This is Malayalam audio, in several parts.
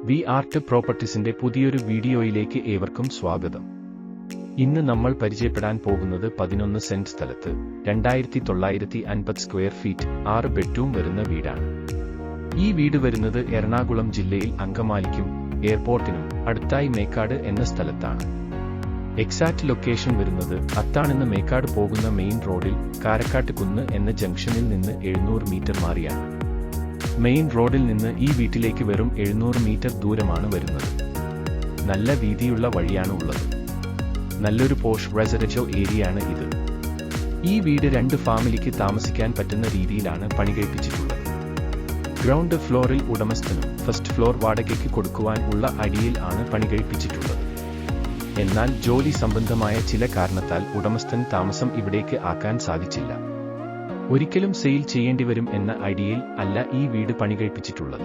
വി ആർട്ട് പ്രോപ്പർട്ടീസിന്റെ പുതിയൊരു വീഡിയോയിലേക്ക് ഏവർക്കും സ്വാഗതം. ഇന്ന് നമ്മൾ പരിചയപ്പെടാൻ പോകുന്നത് 11 സെന്റ് സ്ഥലത്ത് 2950 സ്ക്വയർ ഫീറ്റ് 6 ബെഡ്റൂം വരുന്ന വീടാണ്. ഈ വീട് വരുന്നത് എറണാകുളം ജില്ലയിൽ അങ്കമാലിക്കും എയർപോർട്ടിനും അടുത്തായി മേക്കാട് എന്ന സ്ഥലത്താണ്. എക്സാക്ട് ലൊക്കേഷൻ വരുന്നത് അത്താണിന്ന് മേക്കാട് പോകുന്ന മെയിൻ റോഡിൽ കാരക്കാട്ട് കുന്ന് എന്ന ജംഗ്ഷനിൽ നിന്ന് 700 മീറ്റർ മാറിയാണ്. മെയിൻ റോഡിൽ നിന്ന് ഈ വീട്ടിലേക്ക് വെറും 700 മീറ്റർ ദൂരമാണ് വരുന്നത്. നല്ല വീതിയുള്ള വഴിയാണ് ഉള്ളത്. നല്ലൊരു പോഷ് റെസിഡൻഷ്യൽ ഏരിയയാണ് ഇത്. ഈ വീട് 2 ഫാമിലിക്ക് താമസിക്കാൻ പറ്റുന്ന രീതിയിലാണ് പണികഴിപ്പിച്ചിട്ടുള്ളത്. ഗ്രൗണ്ട് ഫ്ലോറിൽ ഉടമസ്ഥനും ഫസ്റ്റ് ഫ്ലോർ വാടകയ്ക്ക് കൊടുക്കുവാൻ ഉള്ള അടിയിൽ ആണ് പണികഴിപ്പിച്ചിട്ടുള്ളത്. എന്നാൽ ജോലി സംബന്ധമായ ചില കാരണത്താൽ ഉടമസ്ഥൻ താമസം ഇവിടേക്ക് ആക്കാൻ സാധിച്ചില്ല. ഒരിക്കലും സെയിൽ ചെയ്യേണ്ടിവരും എന്ന ഐഡിയയിൽ അല്ല ഈ വീട് പണികഴിപ്പിച്ചിട്ടുള്ളത്.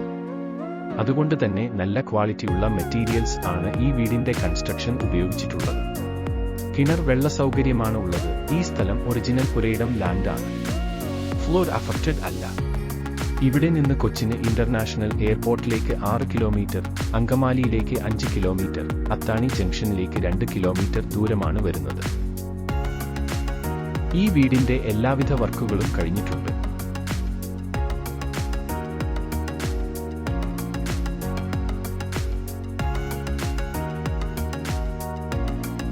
അതുകൊണ്ട് തന്നെ നല്ല ക്വാളിറ്റിയുള്ള മെറ്റീരിയൽസ് ആണ് ഈ വീടിന്റെ കൺസ്ട്രക്ഷൻ ഉപയോഗിച്ചിട്ടുള്ളത്. കിണർ വെള്ള സൗകര്യമാണ് ഉള്ളത്. ഈ സ്ഥലം ഒറിജിനൽ പുരയിടം ലാൻഡ് ആണ്. ഫ്ലോർ അഫക്റ്റഡ് അല്ല. ഇവിടെ നിന്ന് കൊച്ചിന് ഇന്റർനാഷണൽ എയർപോർട്ടിലേക്ക് 6 കിലോമീറ്റർ, അങ്കമാലിയിലേക്ക് 5 കിലോമീറ്റർ, അത്താണി ജംഗ്ഷനിലേക്ക് 2 കിലോമീറ്റർ ദൂരമാണ് വരുന്നത്. ഈ വീടിന്റെ എല്ലാവിധ വർക്കുകളും കഴിഞ്ഞിട്ടുണ്ട്.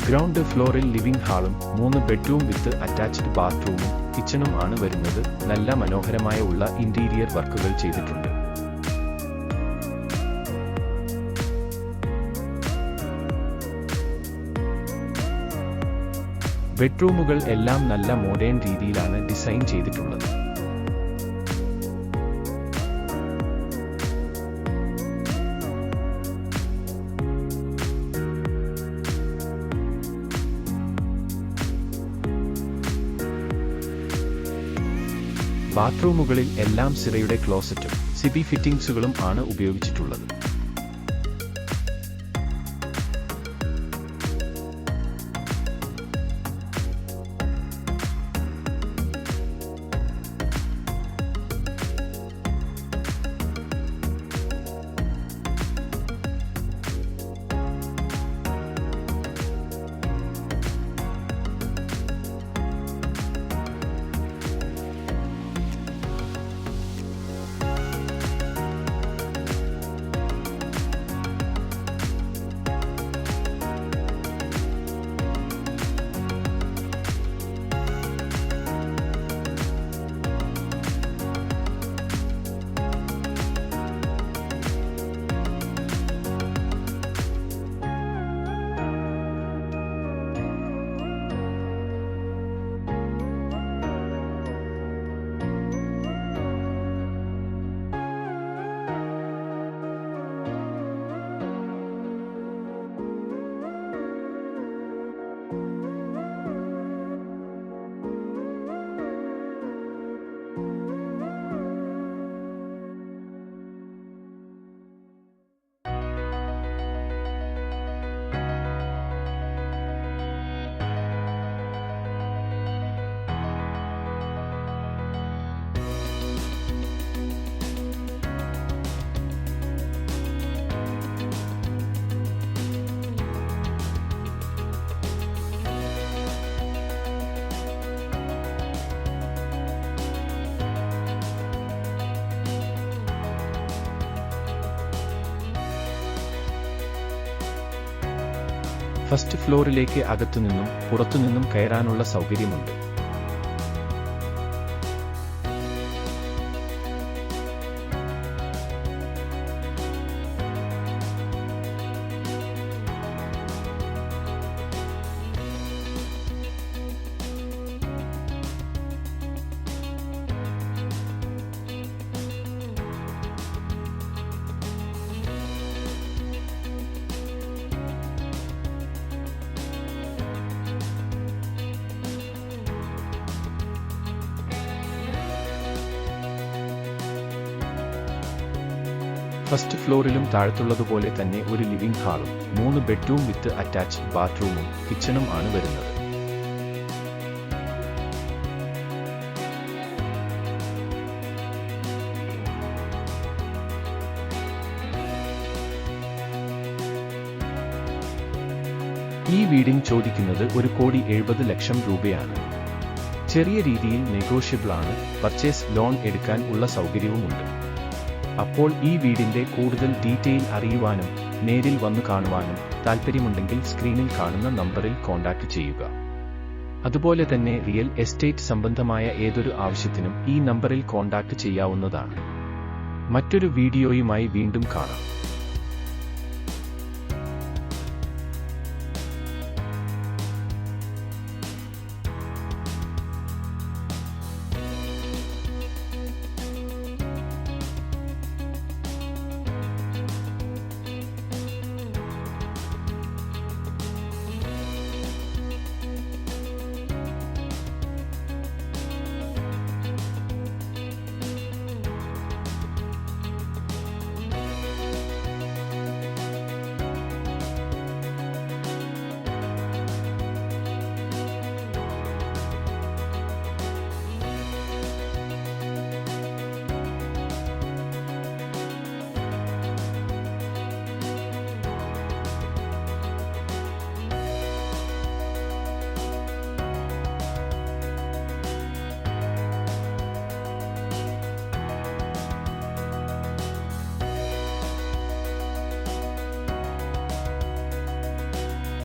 ഗ്രൗണ്ട് ഫ്ലോറിൽ ലിവിംഗ് ഹാളും 3 ബെഡ്റൂം വിത്ത് അറ്റാച്ച്ഡ് ബാത്റൂമും കിച്ചണും ആണ് വരുന്നത്. നല്ല മനോഹരമായ ഉള്ള ഇന്റീരിയർ വർക്കുകൾ ചെയ്തിട്ടുണ്ട്. ബെഡ്റൂമുകൾ എല്ലാം നല്ല മോഡേൺ രീതിയിലാണ് ഡിസൈൻ ചെയ്തിട്ടുള്ളത്. ബാത്റൂമുകളിൽ എല്ലാം സിറയുടെ ക്ലോസറ്റും സിബി ഫിറ്റിംഗ്സുകളും ആണ് ഉപയോഗിച്ചിട്ടുള്ളത്. ഫസ്റ്റ് ഫ്ലോറിലേക്ക് അകത്തുനിന്നും പുറത്തുനിന്നും കയറാനുള്ള സൗകര്യമുണ്ട്. ഫസ്റ്റ് ഫ്ലോറിലും താഴത്തുള്ളതുപോലെ തന്നെ ഒരു ലിവിംഗ് ഹാളും 3 ബെഡ്റൂം വിത്ത് അറ്റാച്ച്ഡ് ബാത്റൂമും കിച്ചണും ആണ് വരുന്നത്. ഈ വീടിന് ചോദിക്കുന്നത് 1,70,00,000 രൂപയാണ്. ചെറിയ രീതിയിൽ നെഗോഷ്യബിൾ ആണ്. പർച്ചേസ് ലോൺ എടുക്കാൻ ഉള്ള സൗകര്യവുമുണ്ട്. അപ്പോൾ ഈ വീടിന്റെ കൂടുതൽ ഡീറ്റെയിൽ അറിയുവാനും നേരിൽ വന്നു കാണുവാനും താൽപ്പര്യമുണ്ടെങ്കിൽ സ്ക്രീനിൽ കാണുന്ന നമ്പറിൽ കോൺടാക്ട് ചെയ്യുക. അതുപോലെ തന്നെ റിയൽ എസ്റ്റേറ്റ് സംബന്ധമായ ഏതൊരു ആവശ്യത്തിനും ഈ നമ്പറിൽ കോൺടാക്ട് ചെയ്യാവുന്നതാണ്. മറ്റൊരു വീഡിയോയുമായി വീണ്ടും കാണാം.